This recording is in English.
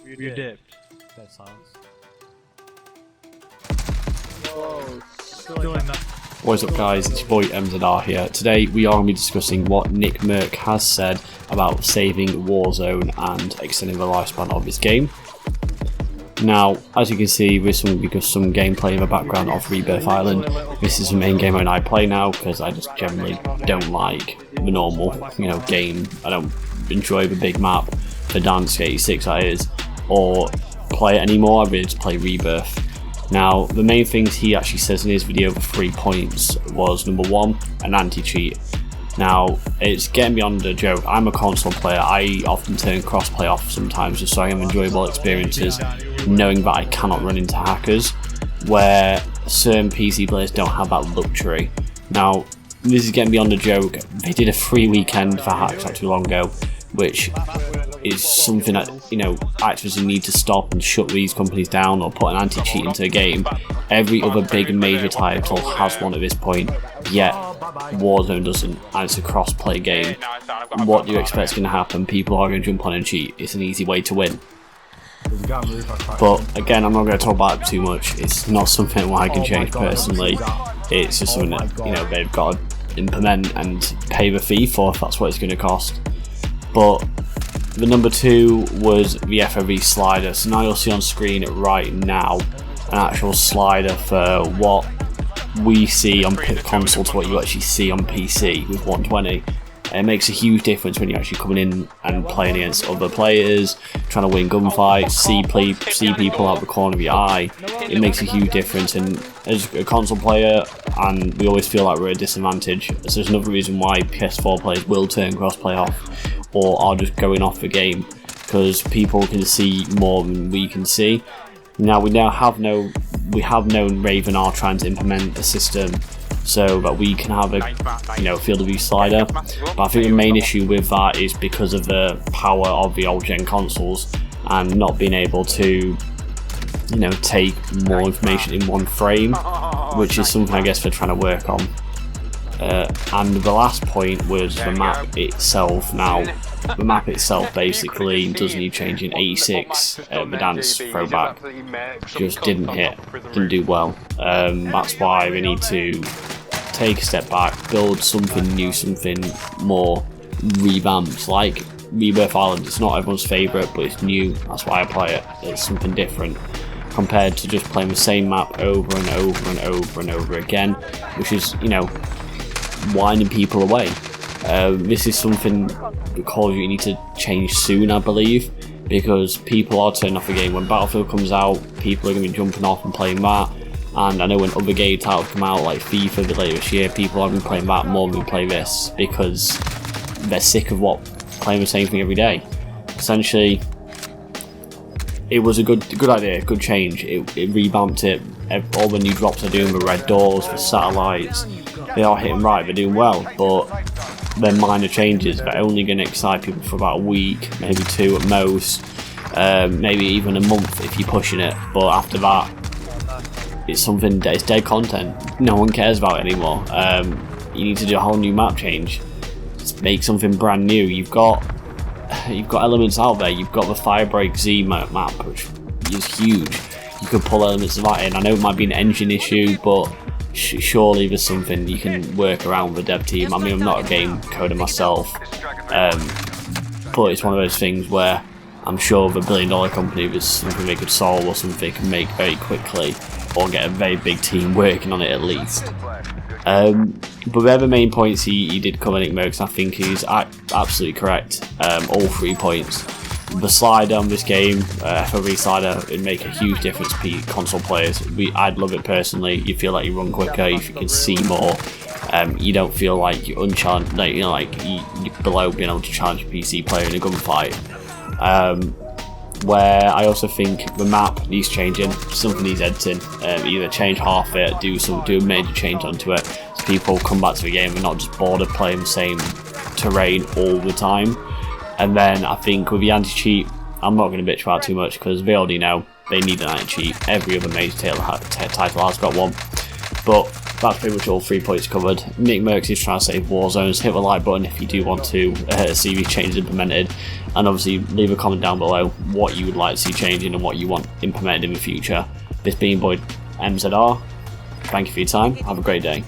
You dipped. Dead silence. Whoa. Still in that. What is up guys, it's your boy MZR here. Today we are going to be discussing what Nickmercs has said about saving Warzone and extending the lifespan of this game. Now, as you can see, with some gameplay in the background of Rebirth Island, this is the main game I play now because I just generally don't like the normal, game. I don't enjoy the big map, the Dance 86 that is, or play it anymore. I really just play Rebirth. Now, the main things he actually says in his video for 3 points was number 1, an anti-cheat. Now, it's getting beyond a joke. I'm a console player. I often turn crossplay off sometimes just so I have enjoyable experiences, knowing that I cannot run into hackers, where certain PC players don't have that luxury. Now, this is getting beyond a joke. They did a free weekend for hacks not too long ago, which is something that, Activision need to stop and shut these companies down or put an anti-cheat into a game. Every other big major title has one at this point, yet Warzone doesn't, and it's a cross-play game. What do you expect is going to happen? People are going to jump on and cheat. It's an easy way to win. But again, I'm not going to talk about it too much. It's not something I can change personally. It's just something that they've got to implement and pay the fee for if that's what it's going to cost. But the number 2 was the FOV slider. So now you'll see on screen right now an actual slider for what we see on console to what you actually see on PC with 120. It makes a huge difference when you're actually coming in and playing against other players, trying to win gunfights, see people out the corner of your eye. It makes a huge difference, and as a console player, and we always feel like we're at a disadvantage. So there's another reason why PS4 players will turn crossplay off, or are just going off the game, because people can see more than we can see. Now we have known Raven are trying to implement a system so that we can have a field of view slider, but I think the main issue with that is because of the power of the old gen consoles and not being able to take more information in one frame, which is something I guess they're trying to work on. And the last point was the map itself. Now, the map itself basically doesn't need changing. 86, the dance throwback, just didn't do well. That's why we need to take a step back, build something new, something more revamped, like Rebirth Island. It's not everyone's favourite, but it's new. That's why I play it. It's something different compared to just playing the same map over and over and over and over again, which is, winding people away. This is something Call of Duty need to change soon, I believe, because people are turning off the game. When Battlefield comes out, people are going to be jumping off and playing that, and I know when other game titles come out like FIFA later this year, people are going to be playing that more than play this because they're sick of playing the same thing every day. Essentially, it was a good idea, good change. It revamped it. All the new drops are doing the red doors, the satellites, they are hitting right, they're doing well, but they're minor changes. They're only going to excite people for about a week, maybe 2 at most, maybe even a month if you're pushing it, but after that it's something that is dead content. No one cares about it anymore. You need to do a whole new map change. Just make something brand new. You've got elements out there. You've got the Firebreak Z map, which is huge. You could pull elements of that in. I know it might be an engine issue, but surely there's something you can work around with the dev team. I mean, I'm not a game coder myself, but it's one of those things where I'm sure the $1 billion company, there's something they could solve or something they can make very quickly, or get a very big team working on it at least. But they're the main points he did cover, Nickmercs. I think he's absolutely correct. All 3 points. The slider on this game, FOV slider, it'd make a huge difference to console players. I'd love it personally. You feel like you run quicker, you can see more. You don't feel like you're unchallenged, you're below being able to challenge a PC player in a gunfight. Where I also think the map needs changing. Something needs editing. Either change half it, do a major change onto it, so people come back to the game and not just bored of playing the same terrain all the time. And then I think with the anti-cheat, I'm not going to bitch about too much because they already know they need an anti-cheat. Every other major title has got one. But that's pretty much all 3 points covered. Nickmerks is trying to save Warzones. Hit the like button if you do want to see these changes implemented, and obviously leave a comment down below what you would like to see changing and what you want implemented in the future. This being boy MZR, thank you for your time, have a great day.